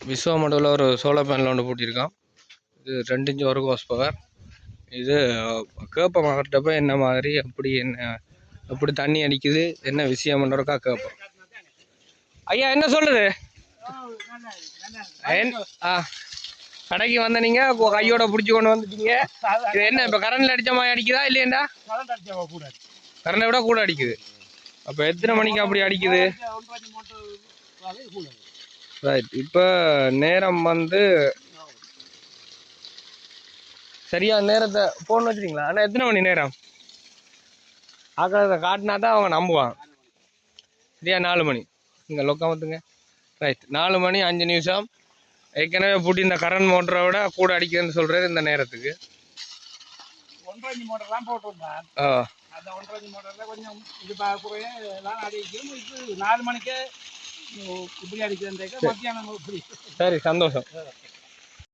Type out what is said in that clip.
விஸ்வமண்டல ஒரு solar panel ஒன்று போட்டிருக்கான். இது 2 இன்ச் வரைக்கும் ஹார்ஸ் பவர். இது கேட்போம் அவர்கிட்ட என்ன மாதிரி அப்படி என்ன எப்படி தண்ணி அடிக்குது என்ன விஷயம்ன்றக்கா கேட்போம். ஐயா என்ன சொல்லுது? கடைக்கு வந்த நீங்க கையோட பிடிச்சி கொண்டு வந்துட்டீங்க. இது என்ன இப்போ கரண்ட்ல அடிச்ச மாதிரி அடிக்குதா இல்லையண்டா? கரண்டை விட கூட அடிக்குது. அப்போ எத்தனை மணிக்கு அப்படி அடிக்குது? ரைட். இப்போ நேரம் சரியா நேரத்தை போன் வச்சுருங்களா? ஆனால் எத்தனை மணி நேரம் ஆக்கிறத காட்டினா தான் அவங்க நம்புவாங்க. சரியா 4 மணி. இங்கே லொக்காமத்துங்க. ரைட். 4 மணி 5 நிமிஷம். ஏற்கனவே பூட்டி இந்த கரண்ட் மோட்டரை விட கூட அடிக்குதுன்னு சொல்கிறது இந்த நேரத்துக்கு. 1.5 இன்ச் மோட்டர் தான் போட்டிருந்தேன். அந்த 1.5 இன்ச் மோட்டரில் கொஞ்சம் இது பார்க்கவே தான் அடிக்கும். இப்போ 4 மணிக்கே இப்படி அடிக்கிறேன் மத்தியானம் இப்படி. சரி, சந்தோஷம்.